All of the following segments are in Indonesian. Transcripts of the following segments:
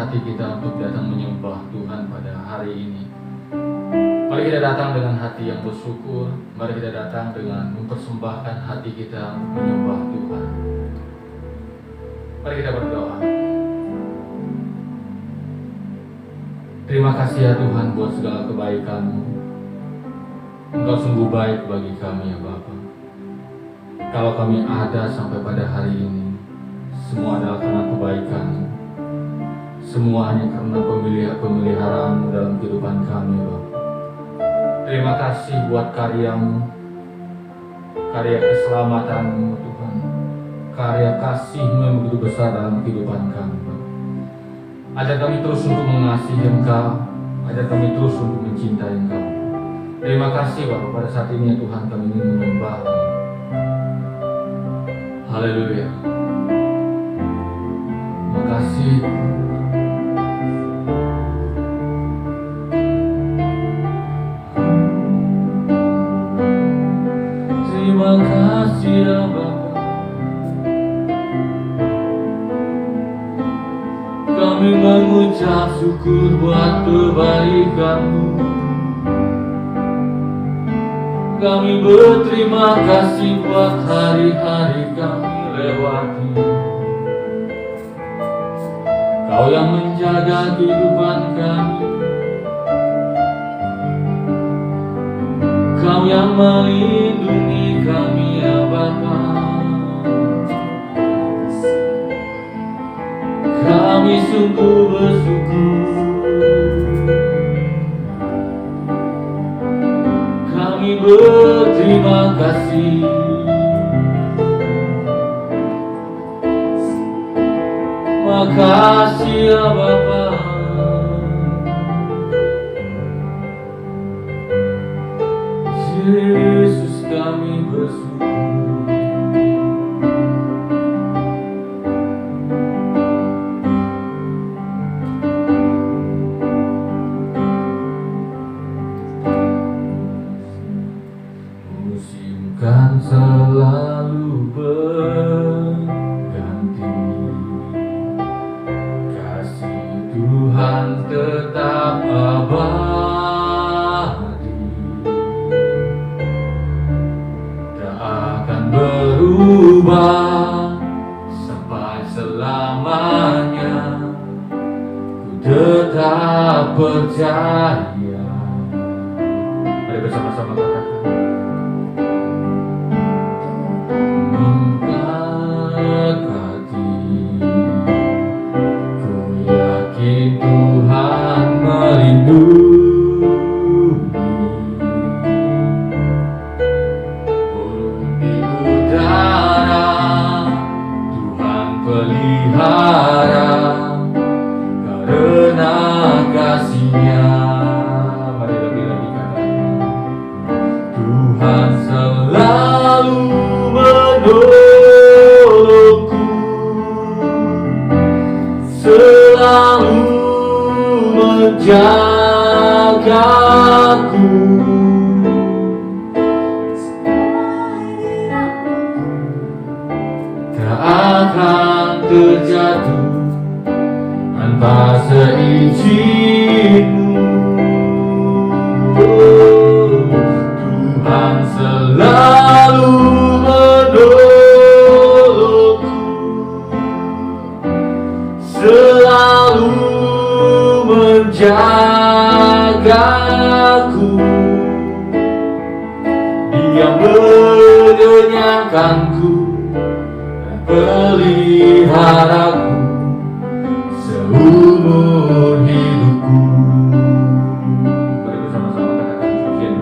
hati kita untuk datang menyembah Tuhan pada hari ini. Mari kita datang dengan hati yang bersyukur. Mari kita datang dengan mempersembahkan hati kita menyembah Tuhan. Mari kita berdoa. Terima kasih ya Tuhan buat segala kebaikan-Mu. Engkau sungguh baik bagi kami ya Bapa. Kalau kami ada sampai pada hari ini, semua adalah karena kebaikan-Mu. Semuanya karena pemeliharaan-Mu dalam kehidupan kami Bapa. Terima kasih buat karya-Mu, karya keselamatan-Mu Tuhan, karya kasih-Mu yang begitu besar dalam kehidupan kami Bapa. Ajar kami terus untuk mengasihi Engkau, ajar kami terus untuk mencintai Engkau. Terima kasih Bapak, pada saat ini ya Tuhan kami ingin menyembah-Mu. Haleluya. Terima kasih. Terima kasih ya Bapa. Kami mengucap syukur buat kebaikan-Mu. Kami berterima kasih buat hari-hari kami lewati. Kau yang menjaga kehidupan kami, Kau yang melindungi kami ya Bapa. Kami sungguh bersyukur. Kami berterima kasih. Makasih ya Bapa. Yesus kami bersyukur. Musim kan selalu berganti, kasih Tuhan tetap abadi, tak akan berubah sampai selamanya. Ku tetap percaya. Mari bersama-sama katakan. Jagaku, tak akan terjatuh tanpa seizin-Mu. Tuhan selalu menolongku, selalu menjagaku. Dia mengenyangkanku dan peliharaku seumur hidupku. Mari bersama-sama katakan pujian.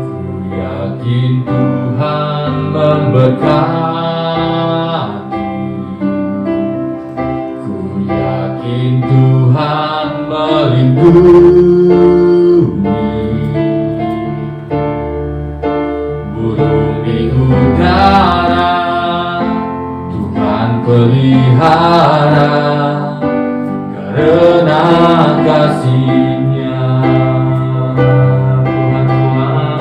Ku yakin Tuhan memberkati, Tuhan melindungi, burung di udara Tuhan pelihara, karena kasih-Nya. Tuhan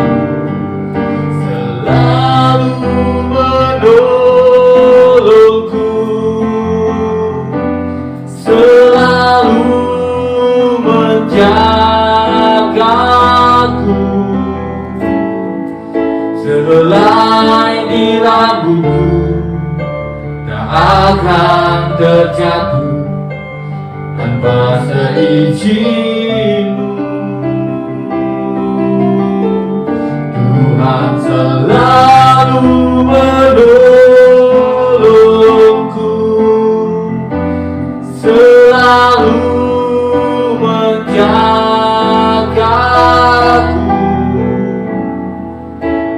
selalu menolongku, akan terjatuh tanpa seizin-Mu. Tuhan selalu menolongku, selalu menjagaku.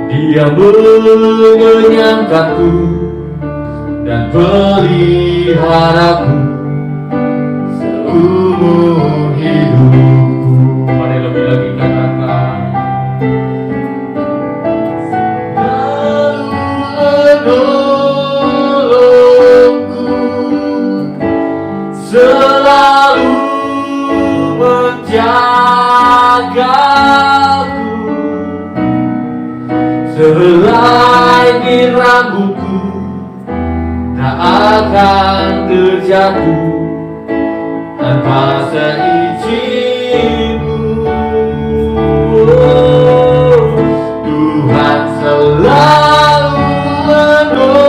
Dia mengenyangkanku dan peliharaku seumur hidupku. Mari lebih lagi katakan, menolongku, selalu menjagaku. Selai di rambutku tak akan terjatuh tanpa seizin-Mu. Tuhan selalu menolongku,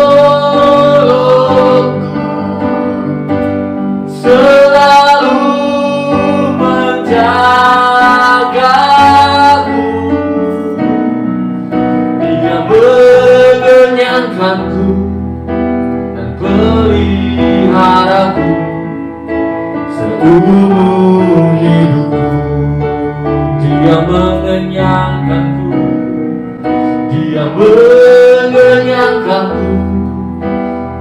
selalu menjagaku. Dia mengenyangkanku dan peliharaku seumur hidupku. Dia mengenyangkanku, Dia mengenyangkanku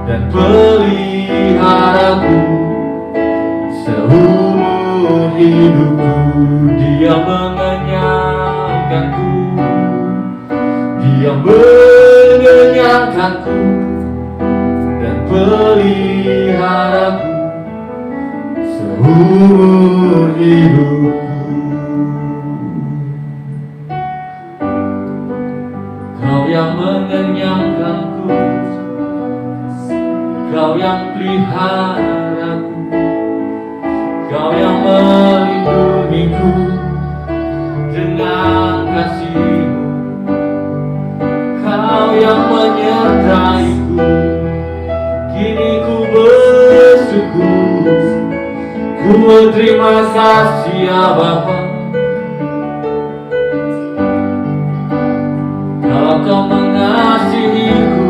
dan peliharaku seumur hidupku. Dia mengenyangkanku, Dia mengenyangkanku dan peliharaku seumur hidupku. Kau yang mengenyangkanku, Kau yang peliharaku, Kau yang melindungiku dengan kasih-Mu. Kau yang menyertaiku, kini ku bersyukur. Ku berterima kasih ya Bapa. Kalau Kau mengasihiku,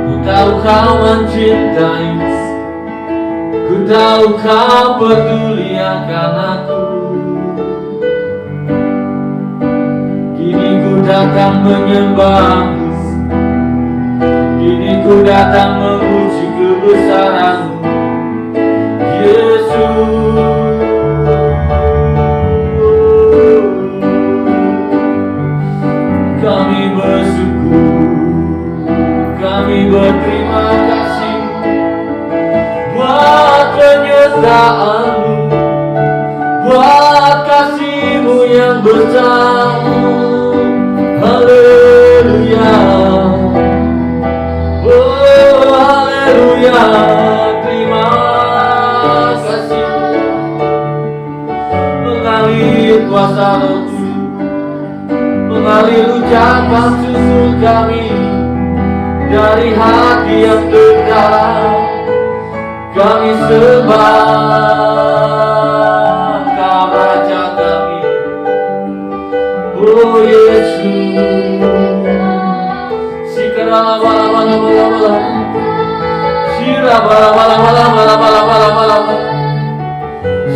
ku tahu Kau mencintai, ku tahu Kau peduli akan aku. Kini ku datang menyembah-Mu, kini ku datang memuji kebesaran-Mu, Yesus. Kami bersyukur, kami berterima kasih buat penyertaan-Mu, buat kasih-Mu yang besar. Haleluya, oh haleluya, terima kasih. Mengalir kuasa Roh Kudus, mengalir ucapan syukur kami dari hati yang terdalam. Kami sembah Kau Raja kami, oh Yesus. Sikara bala bala bala bala, sira bala bala bala bala bala bala bala,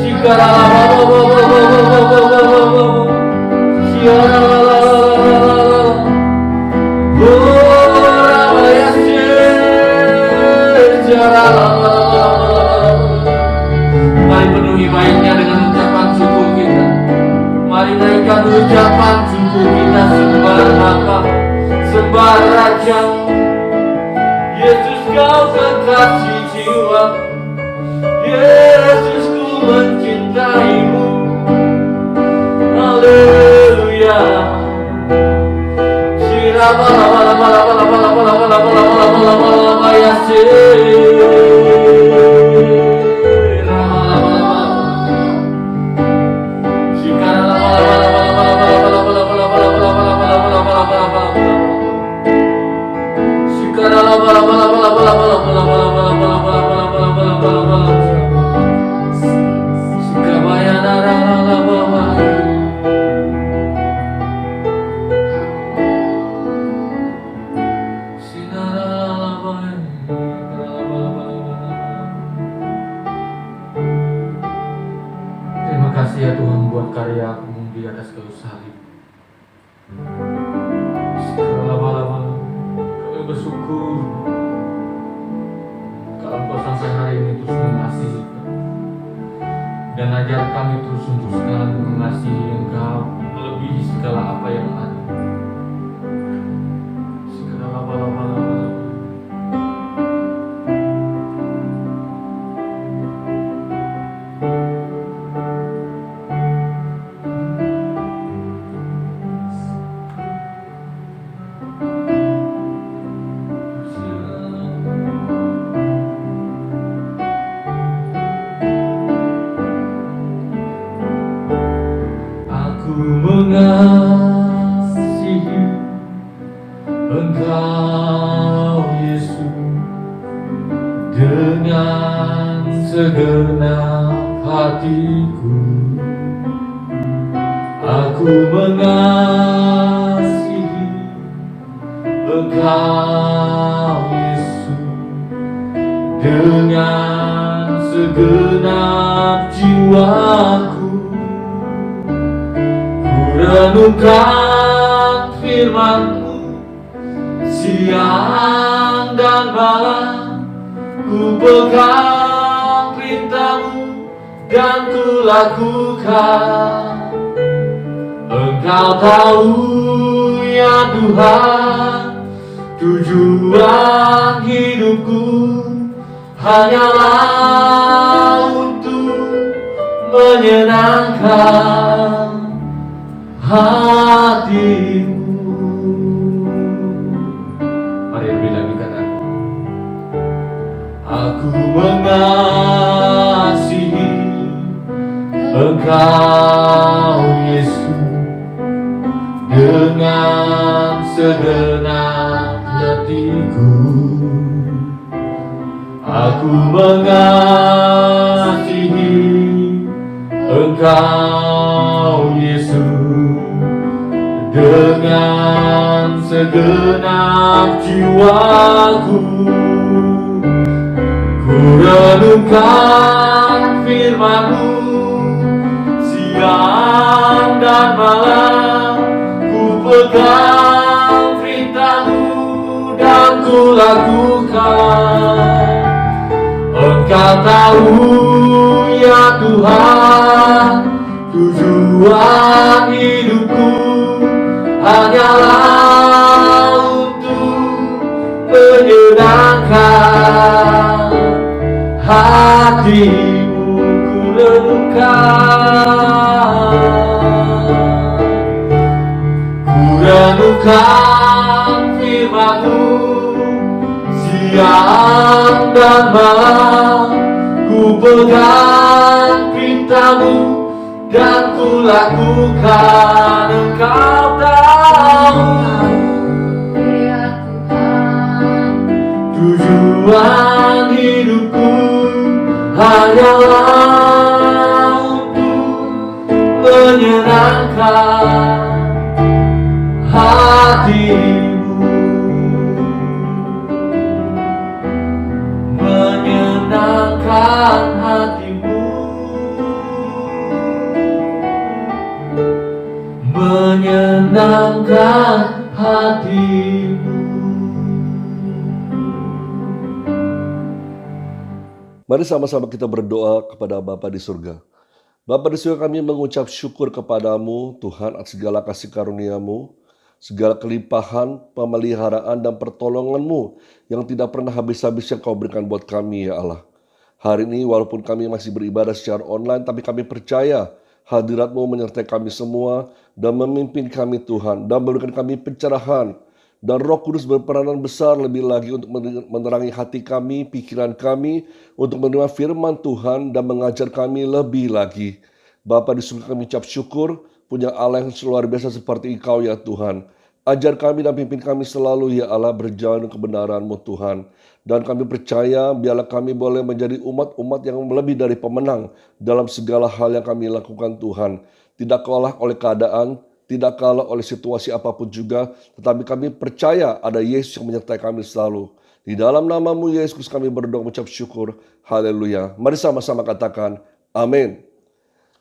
sikara bala bala bala bala bala bala, sira bala bala bala, oh Raya sejarah bala bala bala. Mari penuhi baiknya dengan ucapan syukur kita. Mari naikkan ucapan syukur kita, sembah Bapa, sembah Raja. Yesus Kau kekasih jiwa, Yesus ku mencintai-Mu. Haleluya. Sira bala bala bala bala bala bala bala bala bala bala bala bala ya bala bala bala bala bala bala bala bala bala bala bala kasih ya Tuhan buat karya-Mu di atas kayu salib. Lama-lama kami bersyukur kalau Engkau sampai hari ini terus mengasihi kami. Dan ajar kami terus untuk selalu mengasihi Engkau melebihi segala apa yang ada. Aku mengasihi Engkau Yesus dengan segenap hatiku. Aku mengasihi Engkau Yesus dengan segenap jiwaku. Renungkan firman-Mu siang dan malam, ku pegang perintah-Mu dan ku lakukan. Engkau tahu ya Tuhan, tujuan hidupku hanyalah untuk menyenangkan hati-Mu. Mari lebih lagi katakan, aku mengasihi Engkau Yesus dengan segenap hatiku. Aku mengasihi Engkau Yesus dengan segenap jiwaku. Ku renungkan firman-Mu siang dan malam, ku pegang perintah-Mu dan ku lakukan. Engkau tahu ya Tuhan, tujuan hidupku hanyalah untuk menyenangkan hati-Mu. Ku renungkan firman-Mu siang dan malam, ku pegang perintah-Mu dan ku lakukan. Engkau tahu ya Tuhan, tujuan hidupku hanyalah untuk menyenangkan hati-Mu. Menyenangkan hati-Mu, menyenangkan hati-Mu. Mari sama-sama kita berdoa kepada Bapa di surga. Bapa di surga, kami mengucap syukur kepadamu Tuhan atas segala kasih karunia-Mu, segala kelimpahan, pemeliharaan dan pertolongan-Mu yang tidak pernah habis-habisnya Kau berikan buat kami ya Allah. Hari ini walaupun kami masih beribadah secara online, tapi kami percaya hadirat-Mu menyertai kami semua dan memimpin kami Tuhan, dan memberikan kami pencerahan. Dan Roh Kudus berperanan besar lebih lagi untuk menerangi hati kami, pikiran kami, untuk menerima firman Tuhan dan mengajar kami lebih lagi. Bapa di surga, kami ucap syukur, punya Allah yang luar biasa seperti Engkau ya Tuhan. Ajar kami dan pimpin kami selalu ya Allah berjalan kebenaran-Mu Tuhan. Dan kami percaya biarlah kami boleh menjadi umat-umat yang lebih dari pemenang dalam segala hal yang kami lakukan Tuhan. Tidak kalah oleh keadaan, tidak kalah oleh situasi apapun juga, tetapi kami percaya ada Yesus yang menyertai kami selalu. Di dalam nama-Mu Yesus kami berdoa mengucap syukur. Haleluya. Mari sama-sama katakan amin.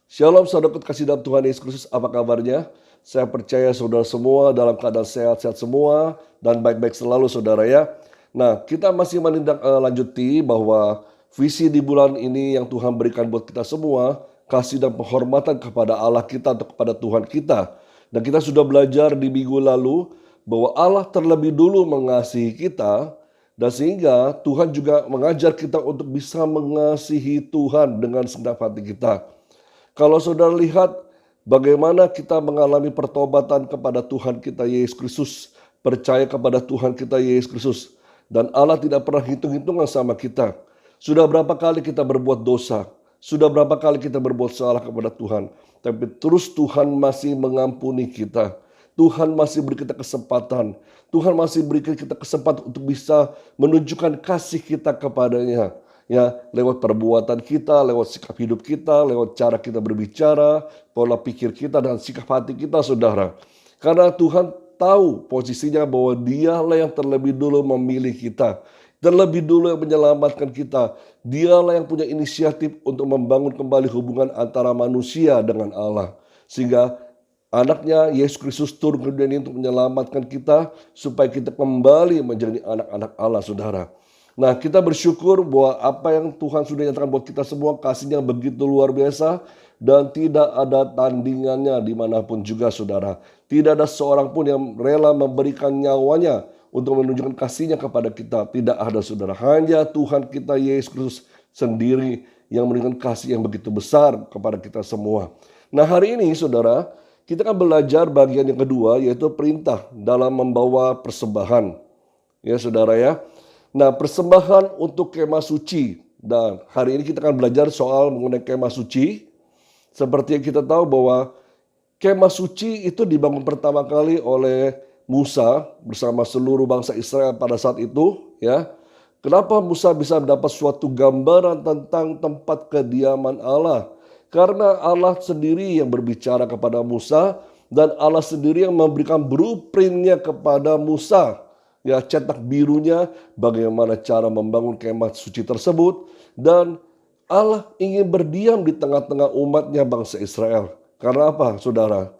Shalom saudara kasih dalam Tuhan Yesus Kristus, apa kabarnya? Saya percaya saudara semua dalam keadaan sehat-sehat semua dan baik-baik selalu saudara ya. Nah, kita masih menindaklanjuti bahwa visi di bulan ini yang Tuhan berikan buat kita semua, kasih dan penghormatan kepada Allah kita atau kepada Tuhan kita. Dan kita sudah belajar di minggu lalu bahwa Allah terlebih dulu mengasihi kita, dan sehingga Tuhan juga mengajar kita untuk bisa mengasihi Tuhan dengan segenap hati kita. Kalau saudara lihat bagaimana kita mengalami pertobatan kepada Tuhan kita Yesus Kristus, percaya kepada Tuhan kita Yesus Kristus, dan Allah tidak pernah hitung-hitungan sama kita. Sudah berapa kali kita berbuat dosa, sudah berapa kali kita berbuat salah kepada Tuhan, tapi terus Tuhan masih mengampuni kita. Tuhan masih beri kita kesempatan. Tuhan masih beri kita kesempatan untuk bisa menunjukkan kasih kita kepadanya. Ya, lewat perbuatan kita, lewat sikap hidup kita, lewat cara kita berbicara, pola pikir kita dan sikap hati kita, saudara. Karena Tuhan tahu posisinya bahwa Dialah yang terlebih dulu memilih kita, terlebih dulu yang menyelamatkan kita. Dialah yang punya inisiatif untuk membangun kembali hubungan antara manusia dengan Allah. Sehingga anaknya Yesus Kristus turun ke dunia ini untuk menyelamatkan kita supaya kita kembali menjadi anak-anak Allah, saudara. Nah, kita bersyukur bahwa apa yang Tuhan sudah nyatakan buat kita semua, kasihnya begitu luar biasa dan tidak ada tandingannya dimanapun juga, saudara. Tidak ada seorang pun yang rela memberikan nyawanya untuk menunjukkan kasihnya kepada kita. Tidak ada, saudara. Hanya Tuhan kita Yesus Kristus sendiri yang memberikan kasih yang begitu besar kepada kita semua. Nah, hari ini, saudara, kita akan belajar bagian yang kedua, yaitu perintah dalam membawa persembahan. Ya, saudara ya. Nah, persembahan untuk kemah suci. Dan hari ini kita akan belajar soal mengenai kemah suci. Seperti yang kita tahu bahwa kemah suci itu dibangun pertama kali oleh Musa bersama seluruh bangsa Israel pada saat itu. Ya, kenapa Musa bisa mendapat suatu gambaran tentang tempat kediaman Allah? Karena Allah sendiri yang berbicara kepada Musa dan Allah sendiri yang memberikan blueprint-nya kepada Musa. Ya, cetak birunya bagaimana cara membangun kemah suci tersebut. Dan Allah ingin berdiam di tengah-tengah umatnya bangsa Israel. Karena apa, saudara?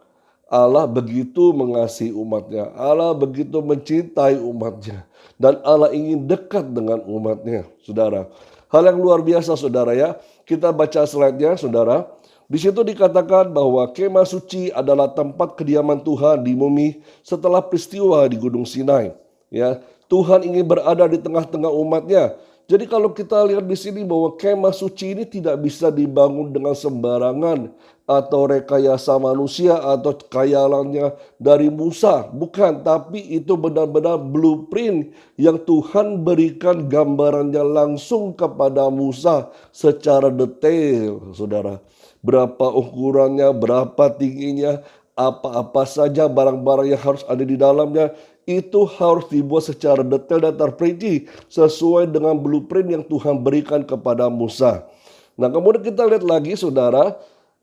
Allah begitu mengasihi umatnya. Allah begitu mencintai umatnya. Dan Allah ingin dekat dengan umatnya, saudara. Hal yang luar biasa, saudara ya. Kita baca slide-nya, saudara. Di situ dikatakan bahwa kemah suci adalah tempat kediaman Tuhan di bumi setelah peristiwa di Gunung Sinai. Ya, Tuhan ingin berada di tengah-tengah umatnya. Jadi kalau kita lihat di sini bahwa kemah suci ini tidak bisa dibangun dengan sembarangan atau rekayasa manusia atau khayalannya dari Musa. Bukan, tapi itu benar-benar blueprint yang Tuhan berikan gambarannya langsung kepada Musa secara detail, saudara. Berapa ukurannya, berapa tingginya, apa-apa saja barang-barang yang harus ada di dalamnya. Itu harus dibuat secara detail dan terperinci sesuai dengan blueprint yang Tuhan berikan kepada Musa. Nah, kemudian kita lihat lagi, saudara,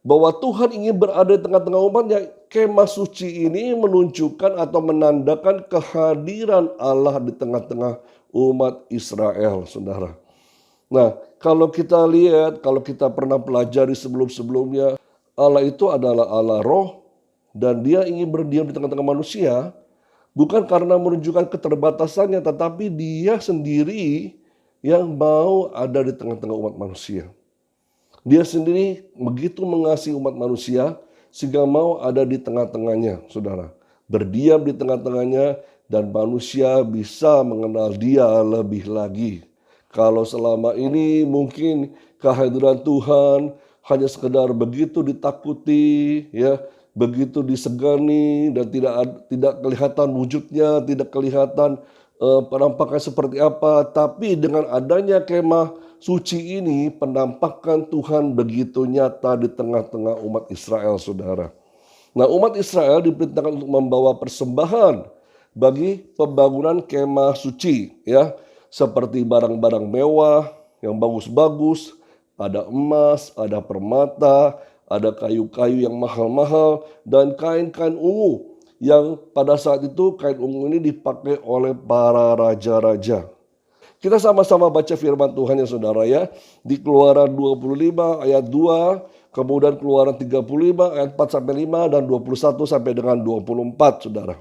bahwa Tuhan ingin berada di tengah-tengah umatnya. Kemah suci ini menunjukkan atau menandakan kehadiran Allah di tengah-tengah umat Israel, saudara. Nah, kalau kita lihat, kalau kita pernah pelajari sebelum-sebelumnya, Allah itu adalah Allah roh dan Dia ingin berdiam di tengah-tengah manusia. Bukan karena menunjukkan keterbatasannya, tetapi Dia sendiri yang mau ada di tengah-tengah umat manusia. Dia sendiri begitu mengasihi umat manusia sehingga mau ada di tengah-tengahnya, saudara. Berdiam di tengah-tengahnya dan manusia bisa mengenal Dia lebih lagi. Kalau selama ini mungkin kehadiran Tuhan hanya sekedar begitu ditakuti, ya, begitu disegani dan tidak kelihatan wujudnya, tidak kelihatan penampakan seperti apa. Tapi dengan adanya kemah suci ini, penampakan Tuhan begitu nyata di tengah-tengah umat Israel, saudara. Nah, umat Israel diperintahkan untuk membawa persembahan bagi pembangunan kemah suci, ya, seperti barang-barang mewah yang bagus-bagus, ada emas, ada permata, ada kayu-kayu yang mahal-mahal, dan kain-kain ungu yang pada saat itu kain ungu ini dipakai oleh para raja-raja. Kita sama-sama baca firman Tuhan ya, saudara ya. Di Keluaran 25 ayat 2, Kemudian Keluaran 35 ayat 4 sampai 5 dan 21 sampai dengan 24, Saudara.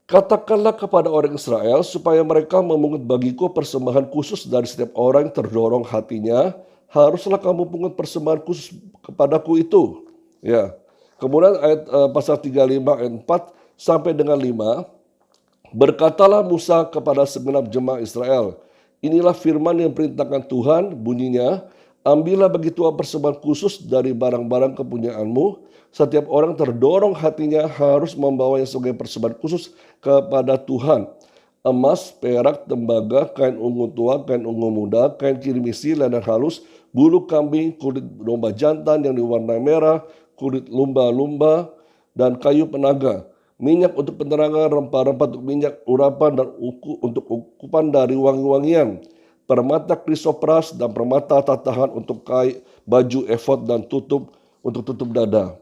Katakanlah kepada orang Israel supaya mereka memungut bagiku persembahan khusus dari setiap orang yang terdorong hatinya. Haruslah kamu pungut persembahan khusus kepadaku itu. Ya. Kemudian ayat pasal 35 ayat 4 sampai dengan 5. Berkatalah Musa kepada segenap jemaah Israel, inilah firman yang perintahkan Tuhan, bunyinya, ambillah bagi Tuhan persembahan khusus dari barang-barang kepunyaanmu. Setiap orang terdorong hatinya harus membawanya sebagai persembahan khusus kepada Tuhan. Emas, perak, tembaga, kain ungu tua, kain ungu muda, kain kirmisi, lenan halus, bulu kambing, kulit domba jantan yang diwarnai merah, kulit lumba-lumba, dan kayu penaga. Minyak untuk penerangan, rempah-rempah untuk minyak urapan, dan untuk ukupan dari wangi-wangian. Permata krisopras dan permata tatahan untuk baju efod dan untuk tutup dada.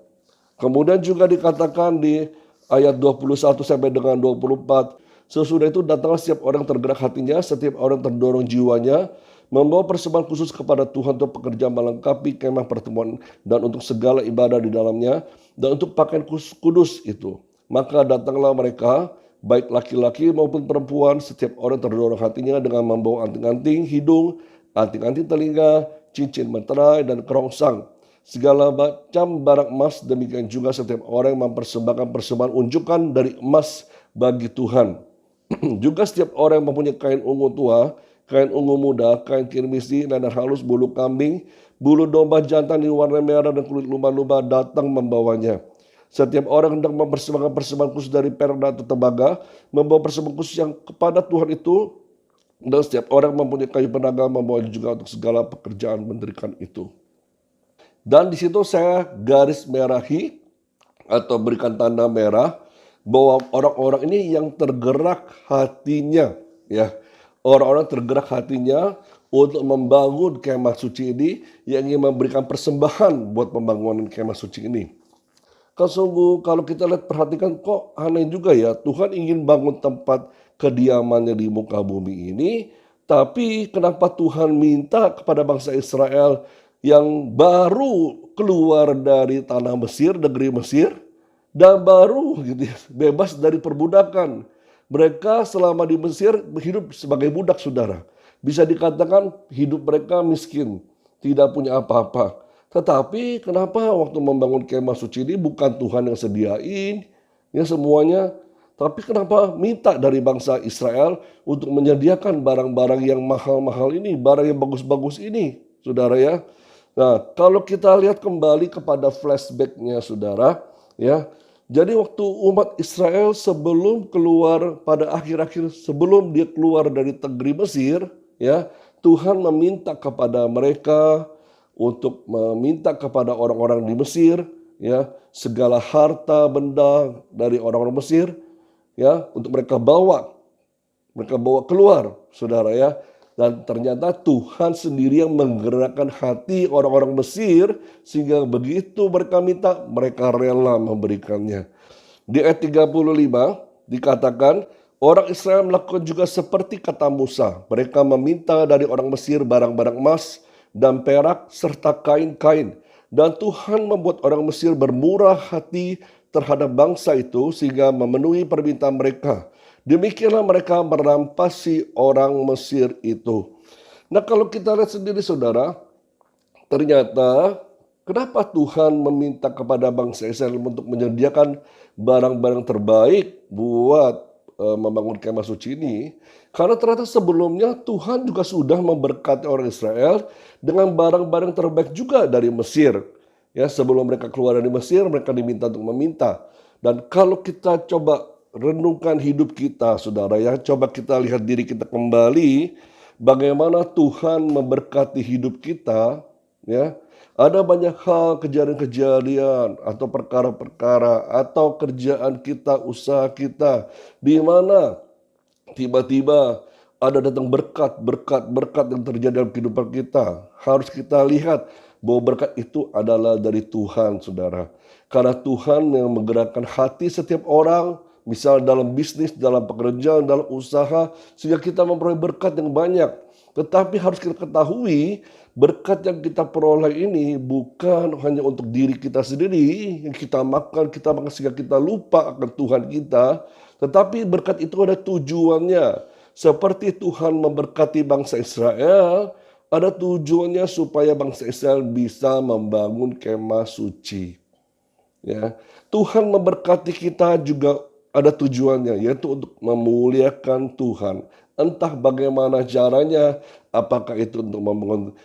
Kemudian juga dikatakan di ayat 21 sampai dengan 24, sesudah itu datanglah setiap orang tergerak hatinya, setiap orang terdorong jiwanya, membawa persembahan khusus kepada Tuhan untuk pekerjaan melengkapi kemah pertemuan dan untuk segala ibadah di dalamnya dan untuk pakaian kudus itu. Maka datanglah mereka, baik laki-laki maupun perempuan, setiap orang terdorong hatinya dengan membawa anting-anting hidung, anting-anting telinga, cincin meterai dan kerongsang. Segala macam barang emas, demikian juga setiap orang yang mempersembahkan persembahan unjukan dari emas bagi Tuhan. Juga setiap orang yang mempunyai kain ungu tua, kain ungu muda, kain kirmisi, lenan halus, bulu kambing, bulu domba jantan diwarnai merah dan kulit lumba-lumba datang membawanya. Setiap orang hendak mempersembahkan persembahan khusus dari perak atau tembaga, membawa persembahan khusus yang kepada Tuhan itu, dan setiap orang mempunyai kayu penaga membawa juga untuk segala pekerjaan mendirikan itu. Dan di situ saya garis merahi atau berikan tanda merah bahwa orang-orang ini yang tergerak hatinya, ya, orang-orang tergerak hatinya untuk membangun kemah suci ini, yang ingin memberikan persembahan buat pembangunan kemah suci ini. Kalau kita lihat perhatikan kok aneh juga ya, Tuhan ingin bangun tempat kediamannya di muka bumi ini, tapi kenapa Tuhan minta kepada bangsa Israel yang baru keluar dari tanah Mesir, negeri Mesir, dan baru gitu ya, bebas dari perbudakan. Mereka selama di Mesir hidup sebagai budak, Saudara. Bisa dikatakan hidup mereka miskin, tidak punya apa-apa. Tetapi kenapa waktu membangun kemah suci ini bukan Tuhan yang sediain ya semuanya, tapi kenapa minta dari bangsa Israel untuk menyediakan barang-barang yang mahal-mahal ini, barang yang bagus-bagus ini, Saudara ya. Nah, kalau kita lihat kembali kepada flashbacknya, Saudara, ya. Jadi waktu umat Israel sebelum keluar pada akhir-akhir sebelum dia keluar dari negeri Mesir, ya, Tuhan meminta kepada mereka untuk meminta kepada orang-orang di Mesir, ya, segala harta benda dari orang-orang Mesir, ya, untuk mereka bawa keluar, Saudara ya. Dan ternyata Tuhan sendiri yang menggerakkan hati orang-orang Mesir sehingga begitu mereka minta, mereka rela memberikannya. Di ayat 35 dikatakan, orang Israel melakukan juga seperti kata Musa. Mereka meminta dari orang Mesir barang-barang emas dan perak serta kain-kain. Dan Tuhan membuat orang Mesir bermurah hati terhadap bangsa itu sehingga memenuhi permintaan mereka. Demikianlah mereka merampasi orang Mesir itu. Nah, kalau kita lihat sendiri, Saudara, ternyata kenapa Tuhan meminta kepada bangsa Israel untuk menyediakan barang-barang terbaik buat membangun kemah suci ini? Karena ternyata sebelumnya Tuhan juga sudah memberkati orang Israel dengan barang-barang terbaik juga dari Mesir. Ya, sebelum mereka keluar dari Mesir, mereka diminta untuk meminta. Dan kalau kita coba renungkan hidup kita, Saudara ya, coba kita lihat diri kita kembali, bagaimana Tuhan memberkati hidup kita, ya. Ada banyak hal, kejadian-kejadian atau perkara-perkara atau kerjaan kita, usaha kita, di mana tiba-tiba ada datang berkat yang terjadi dalam kehidupan kita. Harus kita lihat bahwa berkat itu adalah dari Tuhan, Saudara. Karena Tuhan yang menggerakkan hati setiap orang, misal dalam bisnis, dalam pekerjaan, dalam usaha, sehingga kita memperoleh berkat yang banyak. Tetapi harus kita ketahui berkat yang kita peroleh ini bukan hanya untuk diri kita sendiri, yang kita makan sehingga kita lupa akan Tuhan kita, tetapi berkat itu ada tujuannya. Seperti Tuhan memberkati bangsa Israel, ada tujuannya supaya bangsa Israel bisa membangun kemah suci. Ya, Tuhan memberkati kita juga ada tujuannya, yaitu untuk memuliakan Tuhan. Entah bagaimana caranya, apakah itu untuk membangun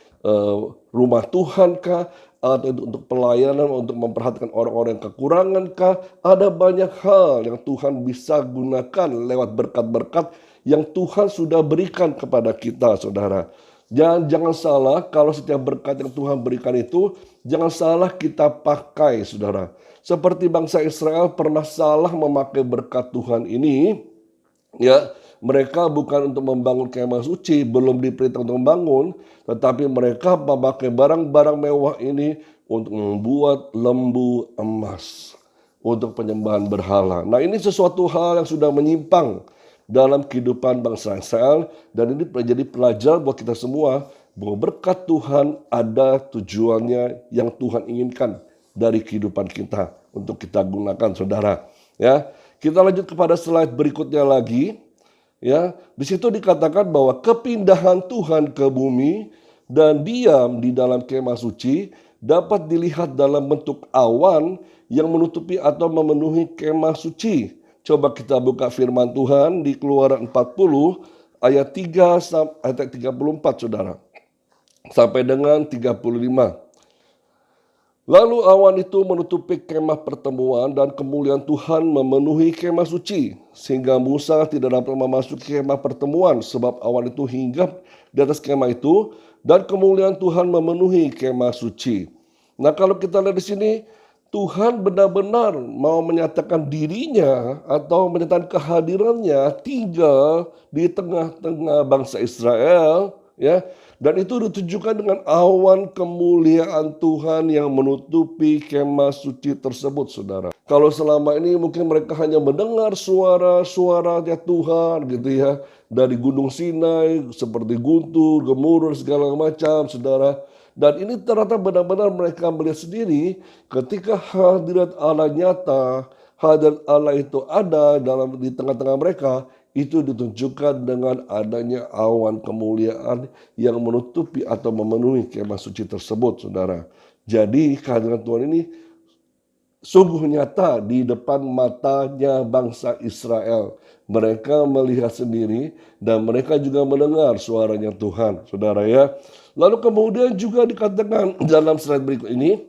rumah Tuhan kah, atau itu untuk pelayanan, untuk memperhatikan orang-orang yang kekurangan kah. Ada banyak hal yang Tuhan bisa gunakan lewat berkat-berkat yang Tuhan sudah berikan kepada kita, saudara. Jangan salah, kalau setiap berkat yang Tuhan berikan itu, jangan salah kita pakai, saudara. Seperti bangsa Israel pernah salah memakai berkat Tuhan ini, ya, mereka bukan untuk membangun kemah suci, belum diperintah untuk membangun, tetapi mereka memakai barang-barang mewah ini untuk membuat lembu emas untuk penyembahan berhala. Nah, ini sesuatu hal yang sudah menyimpang dalam kehidupan bangsa Israel, dan ini menjadi pelajaran buat kita semua bahwa berkat Tuhan ada tujuannya yang Tuhan inginkan dari kehidupan kita untuk kita gunakan, saudara. Ya, kita lanjut kepada slide berikutnya lagi. Ya, di situ dikatakan bahwa kepindahan Tuhan ke bumi dan diam di dalam kemah suci dapat dilihat dalam bentuk awan yang menutupi atau memenuhi kemah suci. Coba kita buka firman Tuhan di Keluaran 40 ayat 3 ayat 34, saudara. Sampai dengan 35. Lalu awan itu menutupi kemah pertemuan dan kemuliaan Tuhan memenuhi kemah suci. Sehingga Musa tidak dapat memasuki kemah pertemuan sebab awan itu hinggap di atas kemah itu dan kemuliaan Tuhan memenuhi kemah suci. Nah, kalau kita lihat di sini, Tuhan benar-benar mau menyatakan dirinya atau menyatakan kehadirannya tinggal di tengah-tengah bangsa Israel, ya. Dan itu ditunjukkan dengan awan kemuliaan Tuhan yang menutupi kemah suci tersebut, saudara. Kalau selama ini mungkin mereka hanya mendengar suara-suaranya Tuhan gitu ya, dari Gunung Sinai seperti guntur, gemuruh segala macam, saudara. Dan ini ternyata benar-benar mereka melihat sendiri ketika hadirat Allah nyata, hadirat Allah itu ada di tengah-tengah mereka, itu ditunjukkan dengan adanya awan kemuliaan yang menutupi atau memenuhi kemah suci tersebut, saudara. Jadi kehadiran Tuhan ini sungguh nyata di depan matanya bangsa Israel. Mereka melihat sendiri dan mereka juga mendengar suaranya Tuhan, saudara ya. Lalu kemudian juga dikatakan dalam slide berikut ini,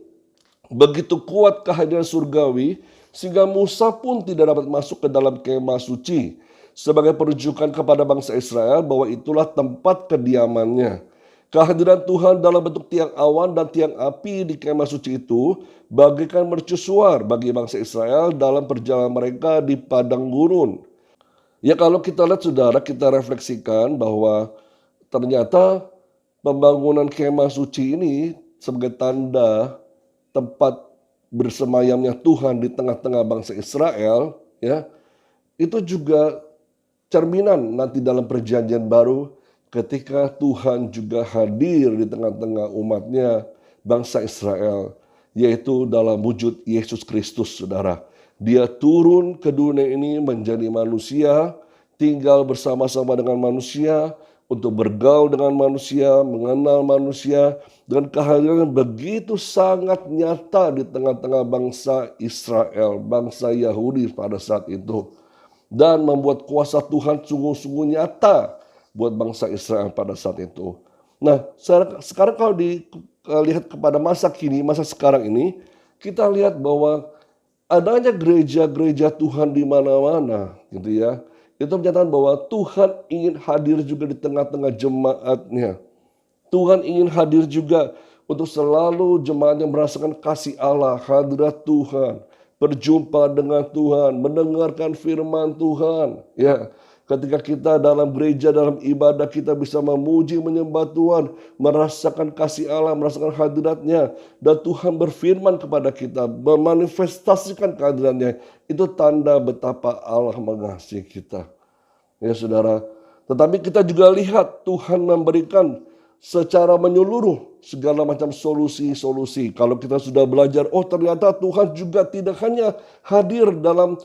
begitu kuat kehadiran surgawi sehingga Musa pun tidak dapat masuk ke dalam kemah suci. Sebagai perujukan kepada bangsa Israel bahwa itulah tempat kediamannya. Kehadiran Tuhan dalam bentuk tiang awan dan tiang api di kemah suci itu bagaikan mercusuar bagi bangsa Israel dalam perjalanan mereka di padang gurun. Ya, kalau kita lihat, saudara, kita refleksikan bahwa ternyata pembangunan kemah suci ini sebagai tanda tempat bersemayamnya Tuhan di tengah-tengah bangsa Israel, ya, itu juga cerminan nanti dalam perjanjian baru ketika Tuhan juga hadir di tengah-tengah umatnya bangsa Israel, yaitu dalam wujud Yesus Kristus, saudara. Dia turun ke dunia ini menjadi manusia, tinggal bersama-sama dengan manusia, untuk bergaul dengan manusia, mengenal manusia, dan kehadiran begitu sangat nyata di tengah-tengah bangsa Israel, bangsa Yahudi pada saat itu. Dan membuat kuasa Tuhan sungguh-sungguh nyata buat bangsa Israel pada saat itu. Nah, sekarang kalau dilihat kepada masa kini, masa sekarang ini, kita lihat bahwa adanya gereja-gereja Tuhan di mana-mana, gitu ya. Itu menyatakan bahwa Tuhan ingin hadir juga di tengah-tengah jemaatnya. Tuhan ingin hadir juga untuk selalu jemaatnya merasakan kasih Allah, hadirat Tuhan, berjumpa dengan Tuhan, mendengarkan firman Tuhan. Ya, ketika kita dalam gereja, dalam ibadah, kita bisa memuji, menyembah Tuhan, merasakan kasih Allah, merasakan hadiratnya, dan Tuhan berfirman kepada kita, memanifestasikan kehadirannya. Itu tanda betapa Allah mengasihi kita. Ya, saudara. Tetapi kita juga lihat Tuhan memberikan secara menyeluruh segala macam solusi-solusi. Kalau kita sudah belajar, oh ternyata Tuhan juga tidak hanya hadir dalam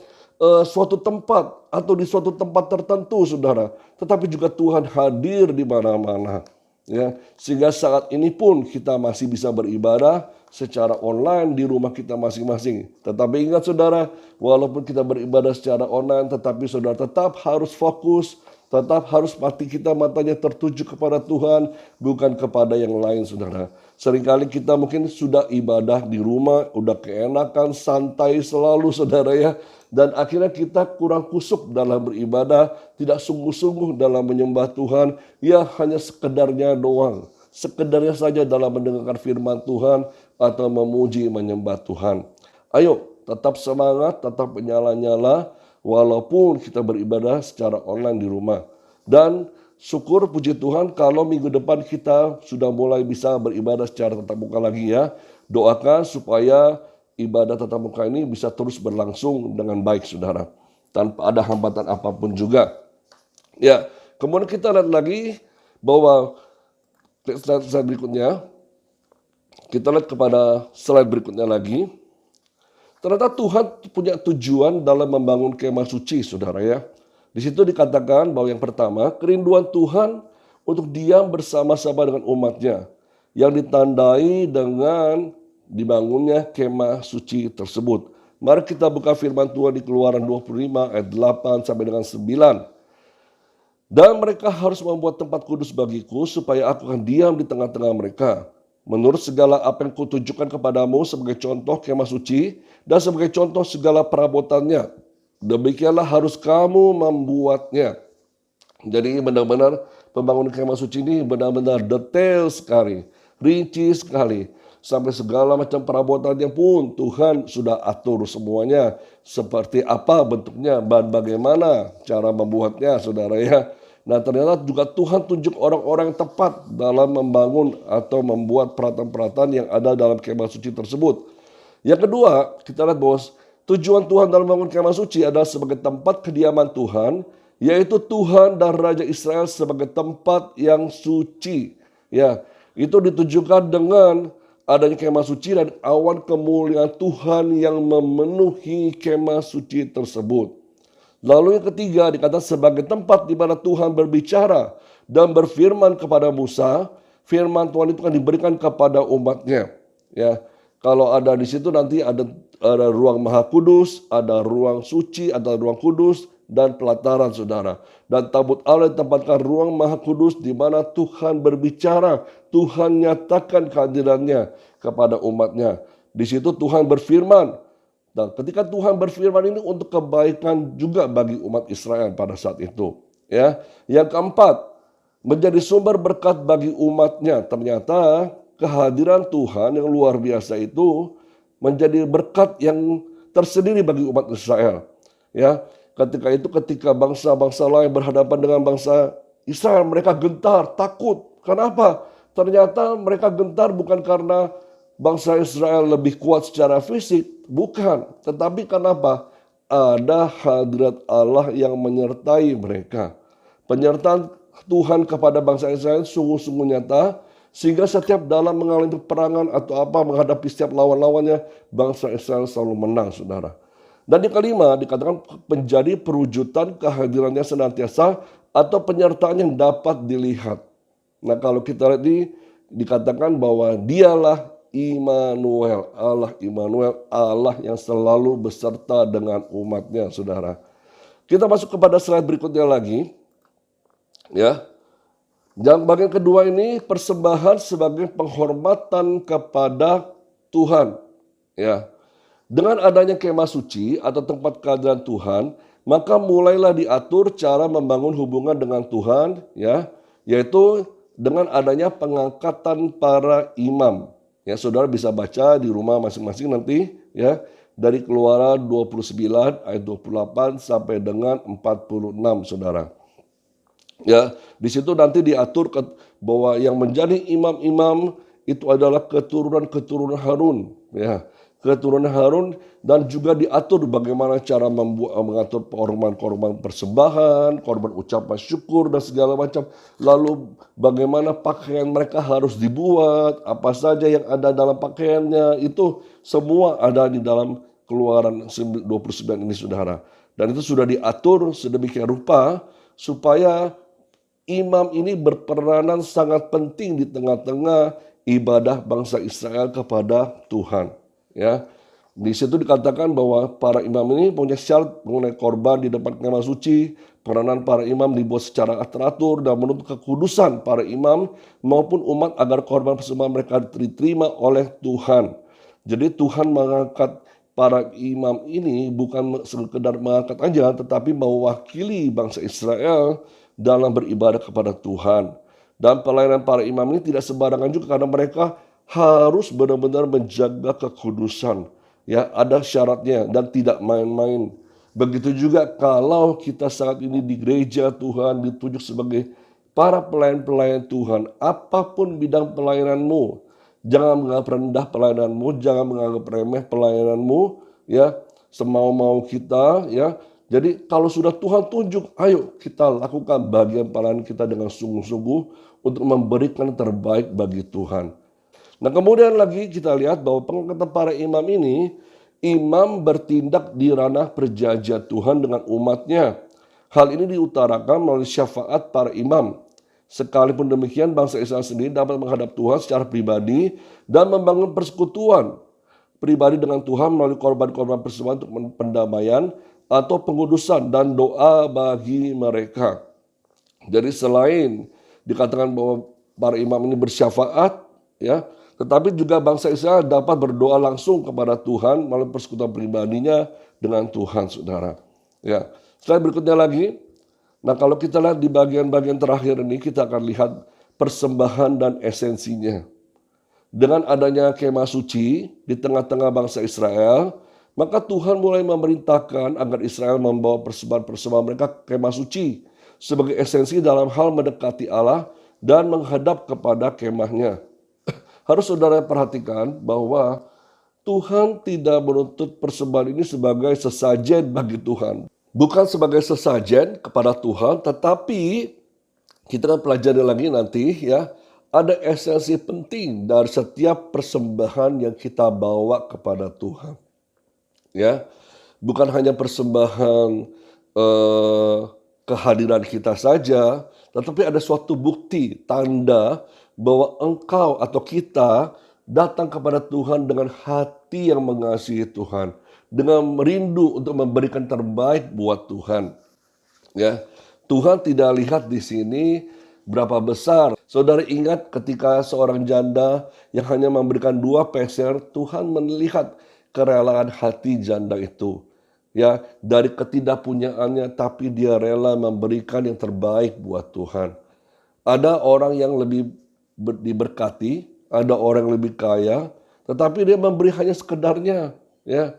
suatu tempat atau di suatu tempat tertentu, saudara, tetapi juga Tuhan hadir di mana-mana. Ya, sehingga saat ini pun kita masih bisa beribadah secara online di rumah kita masing-masing. Tetapi ingat saudara, walaupun kita beribadah secara online, tetapi saudara tetap harus fokus, tetap harus mati kita matanya tertuju kepada Tuhan, bukan kepada yang lain saudara. Seringkali kita mungkin sudah ibadah di rumah, udah keenakan, santai selalu saudara ya. Dan akhirnya kita kurang kusuk dalam beribadah, tidak sungguh-sungguh dalam menyembah Tuhan, ya hanya sekedarnya doang. Sekedarnya saja dalam mendengarkan firman Tuhan atau memuji menyembah Tuhan. Ayo tetap semangat, tetap menyala-nyala walaupun kita beribadah secara online di rumah. Dan syukur puji Tuhan kalau minggu depan kita sudah mulai bisa beribadah secara tatap muka lagi ya. Doakan supaya ibadah tatap muka ini bisa terus berlangsung dengan baik saudara. Tanpa ada hambatan apapun juga. Ya, kemudian kita lihat lagi bahwa slide berikutnya. Kita lihat kepada slide berikutnya lagi. Ternyata Tuhan punya tujuan dalam membangun kemah suci saudara ya. Di situ dikatakan bahwa yang pertama, kerinduan Tuhan untuk diam bersama-sama dengan umatnya. Yang ditandai dengan dibangunnya kemah suci tersebut. Mari kita buka firman Tuhan di Keluaran 25 ayat 8 sampai dengan 9. Dan mereka harus membuat tempat kudus bagiku supaya aku akan diam di tengah-tengah mereka. Menurut segala apa yang kutunjukkan kepadamu sebagai contoh kemah suci dan sebagai contoh segala perabotannya. Demikianlah harus kamu membuatnya. Jadi benar-benar pembangunan kemah suci ini benar-benar detail sekali, rinci sekali. Sampai segala macam perabotannya pun Tuhan sudah atur semuanya. Seperti apa bentuknya dan bagaimana cara membuatnya saudara ya. Nah ternyata juga Tuhan tunjuk orang-orang yang tepat dalam membangun atau membuat peralatan-peralatan yang ada dalam kemah suci tersebut. Yang kedua kita lihat bahwa tujuan Tuhan dalam membangun kemah suci adalah sebagai tempat kediaman Tuhan. Yaitu Tuhan dan Raja Israel sebagai tempat yang suci. Ya, itu ditujukan dengan adanya kemah suci dan awan kemuliaan Tuhan yang memenuhi kemah suci tersebut. Lalu yang ketiga dikatakan sebagai tempat di mana Tuhan berbicara dan berfirman kepada Musa. Firman Tuhan itu akan diberikan kepada umatnya. Ya, kalau ada di situ nanti ada ruang maha kudus, ada ruang suci, ada ruang kudus dan pelataran saudara. Dan tabut Allah ditempatkan ruang maha kudus di mana Tuhan berbicara, Tuhan nyatakan kehadirannya kepada umatnya. Di situ Tuhan berfirman. Dan ketika Tuhan berfirman ini untuk kebaikan juga bagi umat Israel pada saat itu. Ya, yang keempat, menjadi sumber berkat bagi umatnya. Ternyata kehadiran Tuhan yang luar biasa itu menjadi berkat yang tersendiri bagi umat Israel. Ya, ketika bangsa-bangsa lain berhadapan dengan bangsa Israel, mereka gentar, takut. Kenapa? Ternyata mereka gentar bukan karena bangsa Israel lebih kuat secara fisik, bukan. Tetapi kenapa? Ada hadirat Allah yang menyertai mereka. Penyertaan Tuhan kepada bangsa Israel sungguh-sungguh nyata, sehingga setiap dalam mengalami peperangan atau apa menghadapi setiap lawan-lawannya, bangsa Israel selalu menang, saudara. Dan yang kelima dikatakan menjadi perwujudan kehadirannya senantiasa atau penyertaan yang dapat dilihat. Nah kalau kita lihat ini dikatakan bahwa dialah Immanuel, Allah Immanuel, Allah yang selalu beserta dengan umatnya, saudara. Kita masuk kepada slide berikutnya lagi. Ya, yang bagian kedua ini persembahan sebagai penghormatan kepada Tuhan. Ya, dengan adanya kemah suci atau tempat kehadiran Tuhan, maka mulailah diatur cara membangun hubungan dengan Tuhan, ya, yaitu dengan adanya pengangkatan para imam. Ya, saudara bisa baca di rumah masing-masing nanti ya dari Keluaran 29 ayat 28 sampai dengan 46 saudara. Ya, di situ nanti diatur bahwa yang menjadi imam-imam itu adalah keturunan-keturunan Harun ya. keturunan Harun, dan juga diatur bagaimana cara mengatur korban-korban persembahan, korban ucapan syukur dan segala macam. Lalu bagaimana pakaian mereka harus dibuat, apa saja yang ada dalam pakaiannya, itu semua ada di dalam Keluaran 29 ini, saudara. Dan itu sudah diatur sedemikian rupa supaya imam ini berperanan sangat penting di tengah-tengah ibadah bangsa Israel kepada Tuhan. Ya, di situ dikatakan bahwa para imam ini punya syarat mengenai korban di depan kemah suci. Peranan para imam dibuat secara teratur dan menuntut kekudusan para imam maupun umat agar korban persembahan mereka diterima oleh Tuhan. Jadi Tuhan mengangkat para imam ini bukan sekedar mengangkat aja, tetapi mewakili bangsa Israel dalam beribadah kepada Tuhan. Dan pelayanan para imam ini tidak sembarangan juga karena mereka harus benar-benar menjaga kekudusan. Ya, ada syaratnya dan tidak main-main. Begitu juga kalau kita saat ini di gereja Tuhan ditunjuk sebagai para pelayan-pelayan Tuhan, apapun bidang pelayananmu, jangan menganggap rendah pelayananmu, jangan menganggap remeh pelayananmu, ya, semau-mau kita, ya. Jadi kalau sudah Tuhan tunjuk, ayo kita lakukan bagian pelayanan kita dengan sungguh-sungguh untuk memberikan yang terbaik bagi Tuhan. Nah, kemudian lagi kita lihat bahwa pengangkatan para imam ini, imam bertindak di ranah perjanjian Tuhan dengan umatnya. Hal ini diutarakan melalui syafaat para imam. Sekalipun demikian, bangsa Israel sendiri dapat menghadap Tuhan secara pribadi dan membangun persekutuan pribadi dengan Tuhan melalui korban-korban persembahan untuk pendamaian atau pengudusan dan doa bagi mereka. Jadi selain dikatakan bahwa para imam ini bersyafaat, ya, tetapi juga bangsa Israel dapat berdoa langsung kepada Tuhan melalui persekutuan pribadinya dengan Tuhan, saudara. Ya, slide berikutnya lagi. Nah, kalau kita lihat di bagian-bagian terakhir ini, kita akan lihat persembahan dan esensinya. Dengan adanya kemah suci di tengah-tengah bangsa Israel, maka Tuhan mulai memerintahkan agar Israel membawa persembahan-persembahan mereka ke kemah suci sebagai esensi dalam hal mendekati Allah dan menghadap kepada kemahnya. Harus saudara perhatikan bahwa Tuhan tidak menuntut persembahan ini sebagai sesajen bagi Tuhan. Bukan sebagai sesajen kepada Tuhan, tetapi kita akan pelajari lagi nanti, ya, ada esensi penting dari setiap persembahan yang kita bawa kepada Tuhan. Ya, bukan hanya persembahan kehadiran kita saja, tetapi ada suatu bukti, tanda bahwa engkau atau kita datang kepada Tuhan dengan hati yang mengasihi Tuhan, dengan rindu untuk memberikan terbaik buat Tuhan. Ya, Tuhan tidak lihat di sini berapa besar. Saudara ingat ketika seorang janda yang hanya memberikan 2 peser, Tuhan melihat kerelaan hati janda itu. Ya, dari ketidakpunyaannya tapi dia rela memberikan yang terbaik buat Tuhan. Ada orang yang lebih diberkati, ada orang yang lebih kaya, tetapi dia memberi hanya sekedarnya, ya.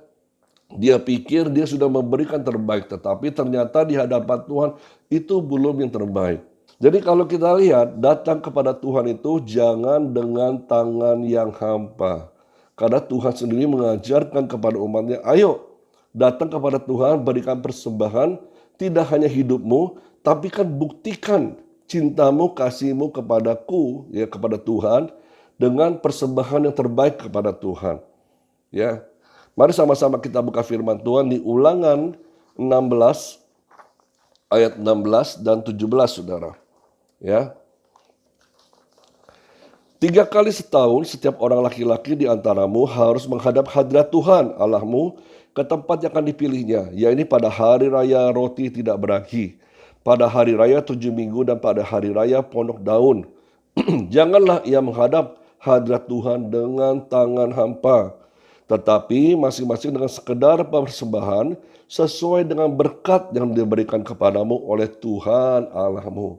Dia pikir dia sudah memberikan terbaik, tetapi ternyata di hadapan Tuhan itu belum yang terbaik. Jadi kalau kita lihat, datang kepada Tuhan itu jangan dengan tangan yang hampa. Karena Tuhan sendiri mengajarkan kepada umatnya, ayo datang kepada Tuhan, berikan persembahan, tidak hanya hidupmu, tapi kan buktikan cintamu, kasihmu kepadaku, ya, kepada Tuhan, dengan persembahan yang terbaik kepada Tuhan. Ya, mari sama-sama kita buka firman Tuhan di Ulangan 16 ayat 16 dan 17, saudara. Ya. 3 kali setahun setiap orang laki-laki di antaramu harus menghadap hadirat Tuhan Allahmu ke tempat yang akan dipilihnya, yaitu pada hari raya roti tidak beragi, pada hari raya 7 minggu dan pada hari raya pondok daun. Janganlah ia menghadap hadirat Tuhan dengan tangan hampa, tetapi masing-masing dengan sekedar persembahan sesuai dengan berkat yang diberikan kepadamu oleh Tuhan Allahmu.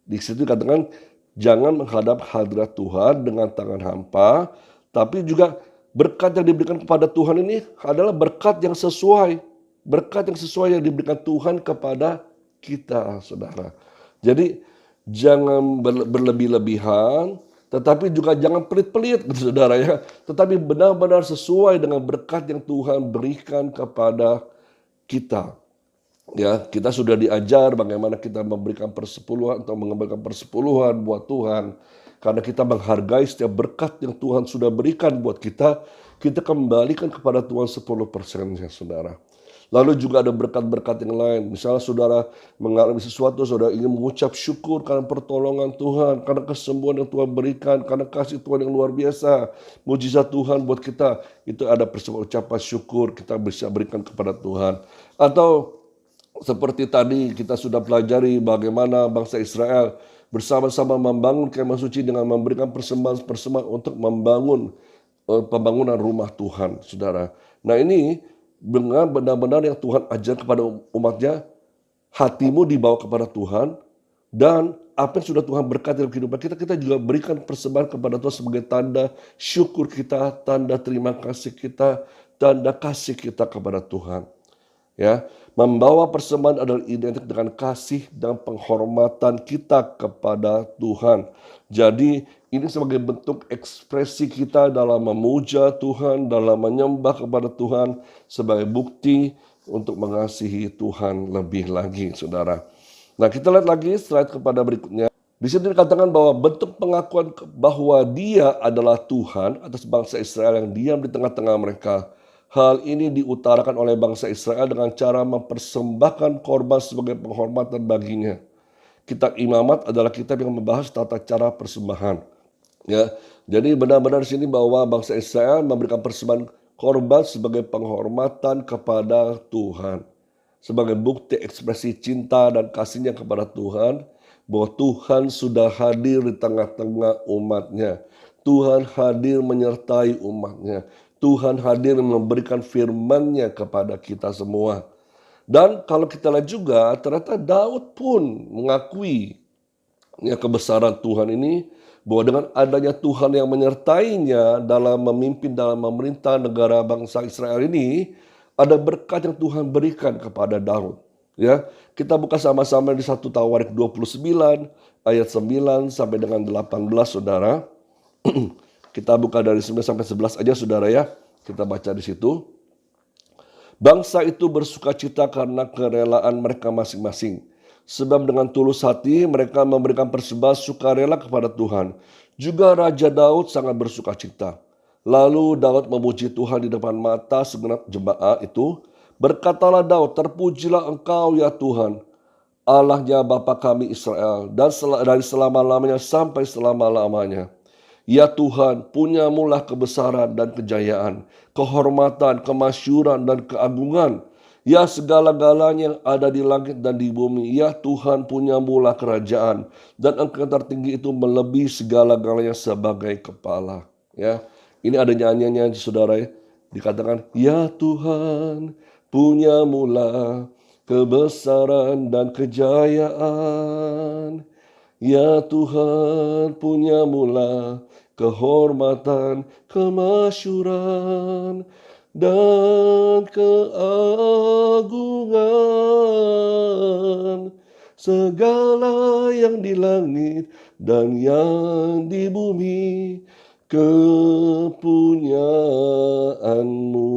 Di situ dikatakan jangan menghadap hadirat Tuhan dengan tangan hampa, tapi juga berkat yang diberikan kepada Tuhan ini adalah berkat yang sesuai. Berkat yang sesuai yang diberikan Tuhan kepada kita, saudara. Jadi jangan berlebih-lebihan, Tetapi juga jangan pelit-pelit gitu saudara ya. Tetapi benar-benar sesuai dengan berkat yang Tuhan berikan kepada kita. Ya, kita sudah diajar bagaimana kita memberikan persepuluhan atau mengembalikan persepuluhan buat Tuhan. Karena kita menghargai setiap berkat yang Tuhan sudah berikan buat kita kembalikan kepada Tuhan 10% ya saudara. Lalu juga ada berkat-berkat yang lain. Misalnya saudara mengalami sesuatu, saudara ingin mengucap syukur karena pertolongan Tuhan, karena kesembuhan yang Tuhan berikan, karena kasih Tuhan yang luar biasa, mujizat Tuhan buat kita. Itu ada ucapan syukur kita bisa berikan kepada Tuhan. Atau seperti tadi kita sudah pelajari bagaimana bangsa Israel bersama-sama membangun kemah suci dengan memberikan persembahan-persembahan untuk membangun pembangunan rumah Tuhan, saudara. Nah ini dengan benar-benar yang Tuhan ajar kepada umatnya, hatimu dibawa kepada Tuhan, dan apa yang sudah Tuhan berkati dalam kehidupan kita juga berikan persembahan kepada Tuhan sebagai tanda syukur kita, tanda terima kasih kita, tanda kasih kita kepada Tuhan. Ya, membawa persembahan adalah identik dengan kasih dan penghormatan kita kepada Tuhan. Jadi ini sebagai bentuk ekspresi kita dalam memuja Tuhan, dalam menyembah kepada Tuhan, sebagai bukti untuk mengasihi Tuhan lebih lagi, saudara. Nah, kita lihat lagi slide kepada berikutnya. Di sini dikatakan bahwa bentuk pengakuan bahwa Dia adalah Tuhan atas bangsa Israel yang diam di tengah-tengah mereka. Hal ini diutarakan oleh bangsa Israel dengan cara mempersembahkan korban sebagai penghormatan baginya. Kitab Imamat adalah kitab yang membahas tata cara persembahan. Ya, jadi benar-benar di sini bahwa bangsa Israel memberikan persembahan korban sebagai penghormatan kepada Tuhan, sebagai bukti ekspresi cinta dan kasihnya kepada Tuhan, bahwa Tuhan sudah hadir di tengah-tengah umatnya. Tuhan hadir menyertai umatnya. Tuhan hadir memberikan firman-Nya kepada kita semua. Dan kalau kita lihat juga, ternyata Daud pun mengakui ya, kebesaran Tuhan ini, bahwa dengan adanya Tuhan yang menyertainya dalam memimpin, dalam memerintah negara bangsa Israel ini, ada berkat yang Tuhan berikan kepada Daud. Ya, kita buka sama-sama di 1 Tawarik 29 ayat 9 sampai dengan 18, saudara. Kita buka dari 9 sampai 11 aja, saudara ya. Kita baca di situ. Bangsa itu bersukacita karena kerelaan mereka masing-masing. Sebab dengan tulus hati mereka memberikan persembahan sukarela kepada Tuhan. Juga Raja Daud sangat bersukacita. Lalu Daud memuji Tuhan di depan mata segenap jemaat itu. Berkatalah Daud, terpujilah Engkau ya Tuhan, Allahnya Bapa kami Israel, dan dari selama-lamanya sampai selama-lamanya. Ya Tuhan, punyamulah kebesaran dan kejayaan, kehormatan, kemasyuran, dan keagungan. Ya segala-galanya yang ada di langit dan di bumi. Ya Tuhan, punyamulah kerajaan, dan Engkau tertinggi itu melebihi segala-galanya sebagai kepala. Ya, ini ada nyanyian-nyanyian saudara ya. Dikatakan, ya Tuhan, punyamulah kebesaran dan kejayaan. Ya Tuhan, punyamulah kehormatan, kemasyuran, dan keagungan. Segala yang di langit dan yang di bumi, kepunyaanmu.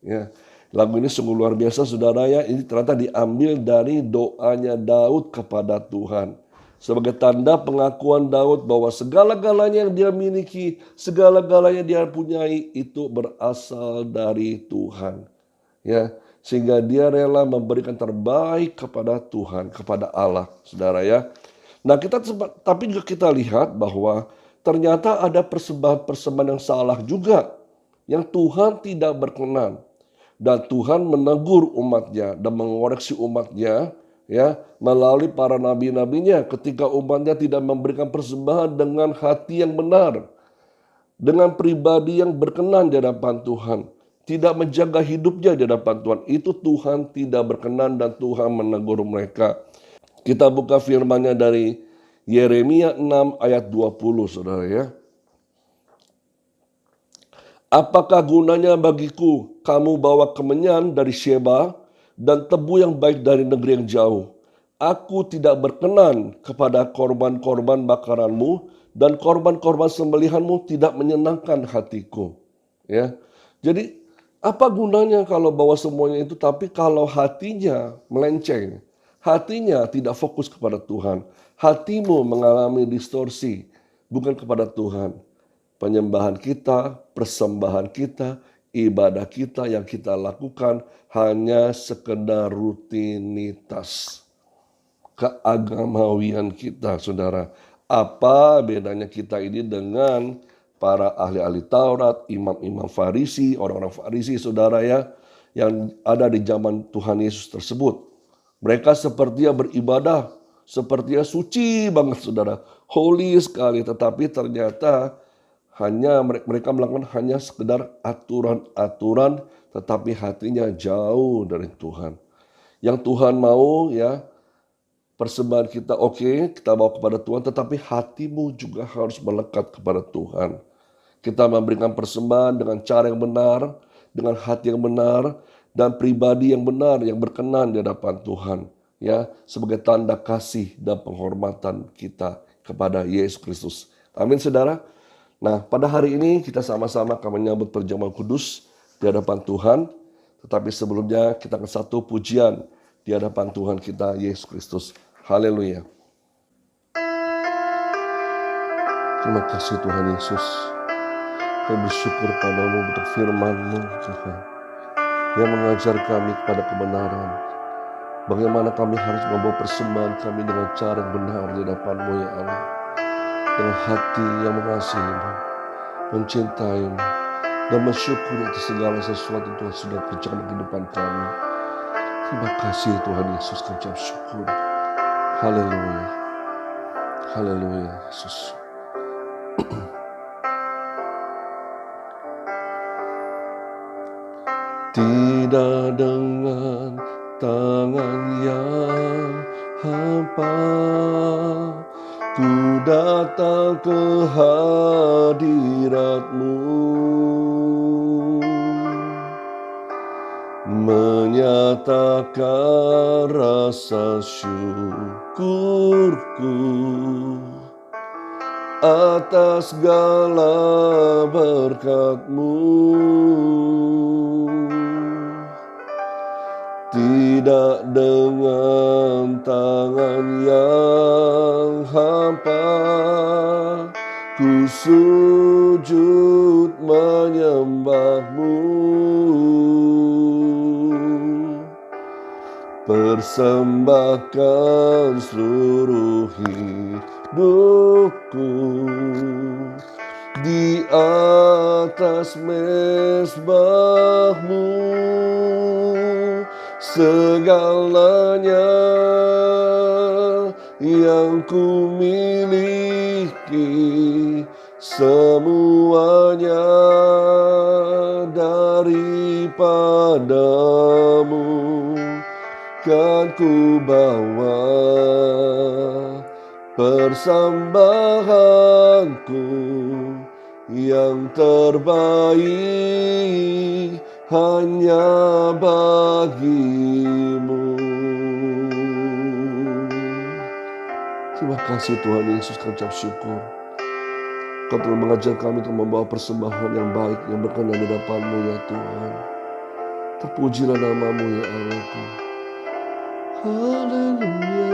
Ya, lagu ini sungguh luar biasa saudara ya. Ini ternyata diambil dari doanya Daud kepada Tuhan. Sebagai tanda pengakuan Daud bahwa segala-galanya yang dia miliki, segala-galanya dia punyai itu berasal dari Tuhan. Ya, sehingga dia rela memberikan terbaik kepada Tuhan, kepada Allah, saudara ya. Nah, tapi juga kita lihat bahwa ternyata ada persembahan-persembahan yang salah juga, yang Tuhan tidak berkenan. Dan Tuhan menegur umatnya dan mengoreksi umatnya ya melalui para nabi-nabinya ketika umatnya tidak memberikan persembahan dengan hati yang benar, dengan pribadi yang berkenan di hadapan Tuhan, tidak menjaga hidupnya di hadapan Tuhan. Itu Tuhan tidak berkenan dan Tuhan menegur mereka. Kita buka firman-Nya dari Yeremia 6 ayat 20, saudara ya. Apakah gunanya bagiku kamu bawa kemenyan dari Sheba dan tebu yang baik dari negeri yang jauh? Aku tidak berkenan kepada korban-korban bakaranmu dan korban-korban sembelihanmu tidak menyenangkan hatiku. Ya, jadi apa gunanya kalau bawa semuanya itu, tapi kalau hatinya melenceng, hatinya tidak fokus kepada Tuhan, hatimu mengalami distorsi, bukan kepada Tuhan. Penyembahan kita, persembahan kita, ibadah kita yang kita lakukan hanya sekedar rutinitas. Keagamawian kita, saudara. Apa bedanya kita ini dengan para ahli-ahli Taurat, imam-imam Farisi, orang-orang Farisi, saudara ya, yang ada di zaman Tuhan Yesus tersebut. Mereka sepertinya beribadah, sepertinya suci banget, saudara, holy sekali, tetapi ternyata mereka melakukan hanya sekedar aturan-aturan, tetapi hatinya jauh dari Tuhan. Yang Tuhan mau ya, persembahan kita oke, kita bawa kepada Tuhan, tetapi hatimu juga harus melekat kepada Tuhan. Kita memberikan persembahan dengan cara yang benar, dengan hati yang benar, dan pribadi yang benar, yang berkenan di hadapan Tuhan. Ya, sebagai tanda kasih dan penghormatan kita kepada Yesus Kristus. Amin, saudara. Nah, pada hari ini kita sama-sama akan menyambut perjamuan kudus di hadapan Tuhan. Tetapi sebelumnya kita akan satu pujian di hadapan Tuhan kita, Yesus Kristus. Haleluya. Terima kasih Tuhan Yesus. Kami bersyukur padamu untuk firman-Mu, Tuhan, yang mengajar kami kepada kebenaran. Bagaimana kami harus membawa persembahan kami dengan cara yang benar di hadapan-Mu, ya Allah. Dengan hati yang mengasihi-Mu, mencintai-Mu, dan bersyukur atas segala sesuatu Tuhan sudah kerjakan di kehidupan kami. Terima kasih Tuhan Yesus, kami ucap syukur. Haleluya. Haleluya Yesus. Tidak dengan tangan yang hampa ku datang ke hadirat-Mu, menyatakan rasa syukurku atas segala berkat-Mu. Tidak dengan tangan yang hampa ku sujud menyembah-Mu, persembahkan seluruh hidupku di atas mezbah-Mu. Segalanya yang ku miliki, semuanya daripada-Mu, kan ku bawa persembahanku yang terbaik hanya bagi-Mu. Terima kasih Tuhan Yesus, kami ucap syukur. Kau telah mengajar kami untuk membawa persembahan yang baik, yang berkenan di hadapan-Mu ya Tuhan. Terpujilah nama-Mu ya Allah Tuhan. Haleluya.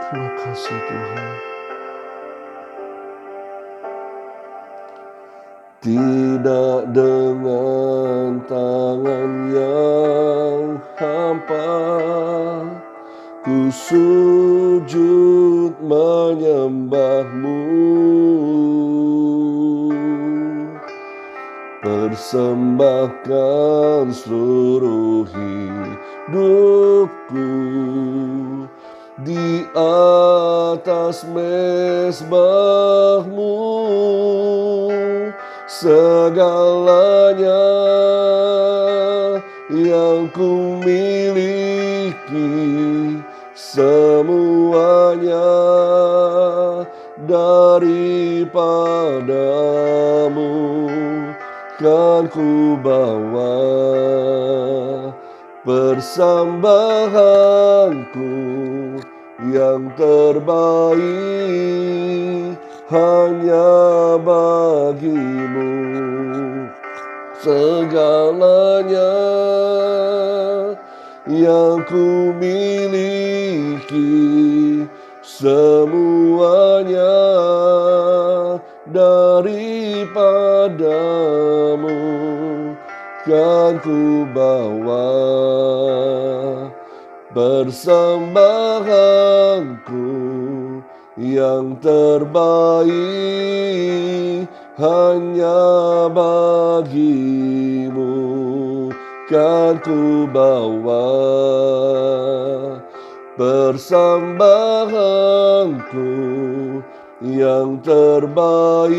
Terima kasih Tuhan. Tidak dengan tangan yang hampa ku sujud menyembah-Mu, persembahkan seluruh hidupku di atas mezbah-Mu. Segalanya yang ku miliki, semuanya daripada-Mu, kan ku bawa persembahanku yang terbaik hanya bagimu. Segalanya yang ku miliki, semuanya daripadamu, kan ku bawa persembahanku yang terbaik hanya bagimu, kan ku bawa persembahanku yang terbaik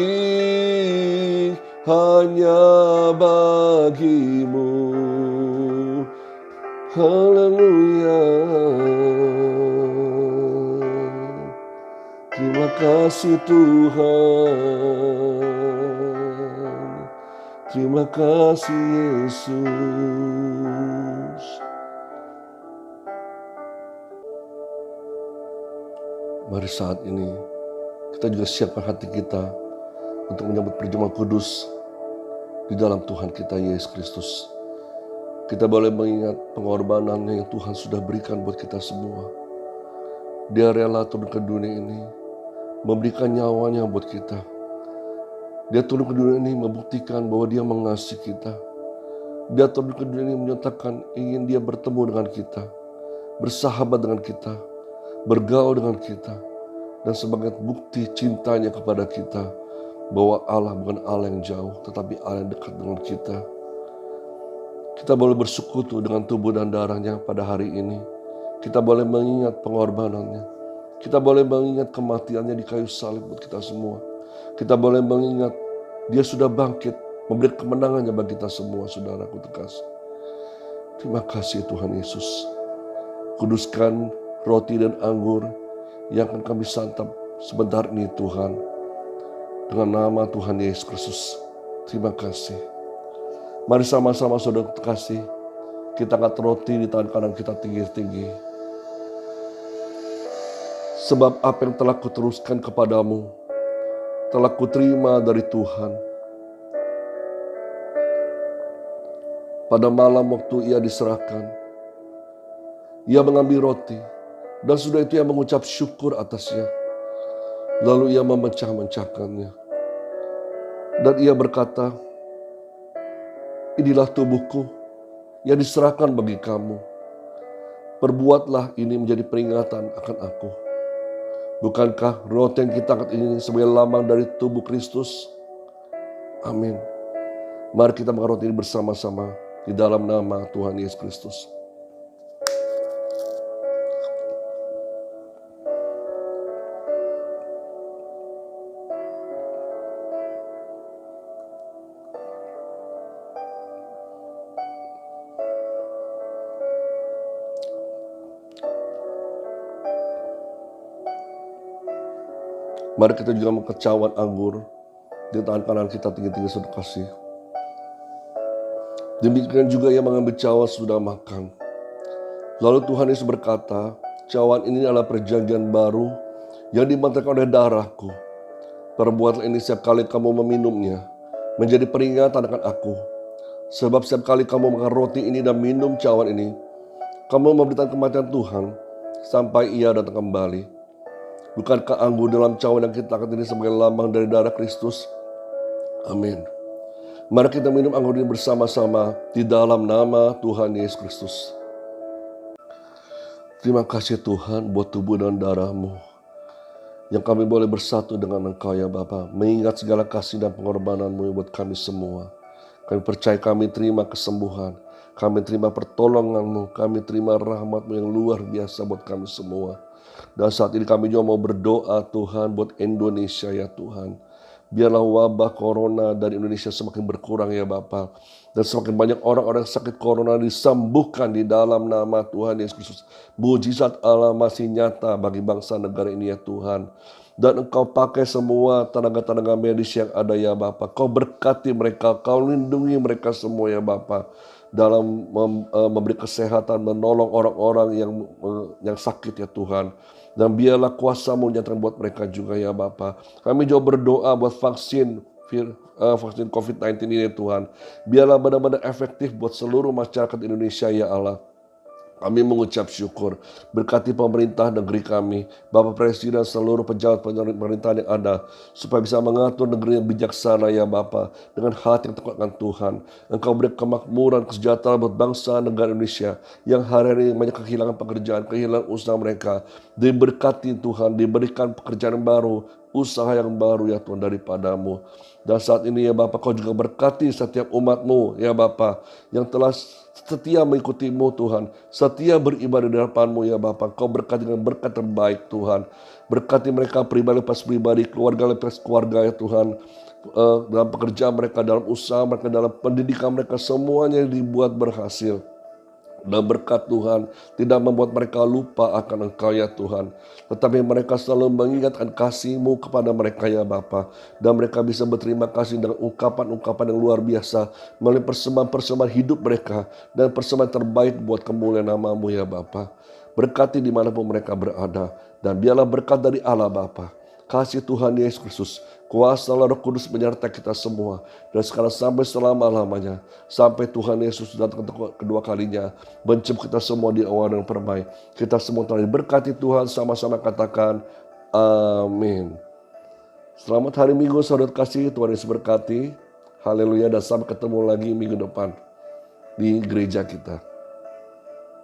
hanya bagimu. Haleluya. Terima kasih Tuhan. Terima kasih Yesus. Mari saat ini kita juga siapkan hati kita untuk menyambut perjamuan kudus di dalam Tuhan kita Yesus Kristus. Kita boleh mengingat pengorbanannya yang Tuhan sudah berikan buat kita semua. Dia rela turun ke dunia ini, memberikan nyawanya buat kita. Dia turun ke dunia ini membuktikan bahwa dia mengasihi kita. Dia turun ke dunia ini menyatakan ingin dia bertemu dengan kita, bersahabat dengan kita, bergaul dengan kita. Dan sebagai bukti cintanya kepada kita, bahwa Allah bukan Allah yang jauh, tetapi Allah yang dekat dengan kita. Kita boleh bersekutu dengan tubuh dan darahnya pada hari ini. Kita boleh mengingat pengorbanannya. Kita boleh mengingat kematiannya di kayu salib buat kita semua. Kita boleh mengingat dia sudah bangkit, memberi kemenangannya bagi kita semua, saudaraku terkasih. Terima kasih Tuhan Yesus. Kuduskan roti dan anggur yang akan kami santap sebentar ini Tuhan. Dengan nama Tuhan Yesus Kristus. Terima kasih. Mari sama-sama saudara terkasih, kita angkat roti di tangan kanan kita tinggi-tinggi. Sebab apa yang telah kuteruskan kepadamu, telah kuterima dari Tuhan. Pada malam waktu ia diserahkan, ia mengambil roti, dan sudah itu ia mengucap syukur atasnya. Lalu ia memecah-mecahkannya. Dan ia berkata, inilah tubuhku yang diserahkan bagi kamu. Perbuatlah ini menjadi peringatan akan aku. Bukankah roti yang kita angkat ini sebagai lambang dari tubuh Kristus? Amin. Mari kita makan roti ini bersama-sama di dalam nama Tuhan Yesus Kristus. Mari kita juga mengangkat cawan anggur di tangan kanan kita tinggi-tinggi saudara kasih. Demikian juga ia mengambil cawan sudah makan. Lalu Tuhan Yesus berkata, cawan ini adalah perjanjian baru yang dimantarkan oleh darahku. Perbuatlah ini setiap kali kamu meminumnya, menjadi peringatan akan aku. Sebab setiap kali kamu makan roti ini dan minum cawan ini, kamu memberitakan kematian Tuhan sampai ia datang kembali. Bukankah anggur dalam cawan yang kita angkat ini sebagai lambang dari darah Kristus? Amin. Mari kita minum anggur ini bersama-sama di dalam nama Tuhan Yesus Kristus. Terima kasih Tuhan buat tubuh dan darah-Mu yang kami boleh bersatu dengan Engkau ya Bapa, mengingat segala kasih dan pengorbanan-Mu buat kami semua. Kami percaya kami terima kesembuhan, kami terima pertolongan-Mu, kami terima rahmat-Mu yang luar biasa buat kami semua. Dan saat ini kami juga mau berdoa Tuhan buat Indonesia ya Tuhan. Biarlah wabah corona dari Indonesia semakin berkurang ya Bapa. Dan semakin banyak orang-orang sakit corona disembuhkan di dalam nama Tuhan Yesus Kristus. Mujizat Allah masih nyata bagi bangsa negara ini ya Tuhan. Dan Engkau pakai semua tenaga-tenaga medis yang ada ya Bapa. Kau berkati mereka, Kau lindungi mereka semua ya Bapa. Dalam memberi kesehatan, menolong orang-orang yang sakit ya Tuhan. Dan biarlah kuasa-Mu nyatakan buat mereka juga ya Bapa. Kami juga berdoa buat vaksin COVID-19 ini ya Tuhan. Biarlah benar-benar efektif buat seluruh masyarakat Indonesia ya Allah. Kami mengucap syukur, berkati pemerintah negeri kami, Bapak Presiden, seluruh pejabat pemerintahan yang ada, supaya bisa mengatur negeri yang bijaksana ya Bapa, dengan hati yang takut akan Tuhan. Engkau beri kemakmuran, kesejahteraan buat bangsa negara Indonesia, yang hari ini banyak kehilangan pekerjaan, kehilangan usaha mereka. Diberkati Tuhan, diberikan pekerjaan yang baru, usaha yang baru ya Tuhan daripada-Mu. Dan saat ini ya Bapa, Kau juga berkati setiap umat-Mu ya Bapa, yang telah setia mengikuti-Mu Tuhan, setia beribadah di hadapan-Mu ya Bapa. Kau berkati dengan berkat terbaik Tuhan. Berkati mereka pribadi lepas pribadi, keluarga lepas keluarga ya Tuhan. Dalam pekerjaan mereka, dalam usaha mereka, dalam pendidikan mereka, semuanya dibuat berhasil. Dan berkat Tuhan tidak membuat mereka lupa akan Engkau ya Tuhan. Tetapi mereka selalu mengingatkan kasih-Mu kepada mereka ya Bapa. Dan mereka bisa berterima kasih dengan ungkapan-ungkapan yang luar biasa. Melalui persembahan-persembahan hidup mereka. Dan persembahan terbaik buat kemuliaan nama-Mu ya Bapa. Berkati dimanapun mereka berada. Dan biarlah berkat dari Allah Bapa, kasih Tuhan Yesus Kristus, kuasa Roh Kudus menyertai kita semua. Dan sekarang sampai selama-lamanya. Sampai Tuhan Yesus datang kedua kalinya. Menjemput kita semua di awan yang permai. Kita semua telah diberkati Tuhan, sama-sama katakan amin. Selamat hari Minggu saudara kasih, Tuhan Yesus berkati. Haleluya, dan sampai ketemu lagi minggu depan di gereja kita.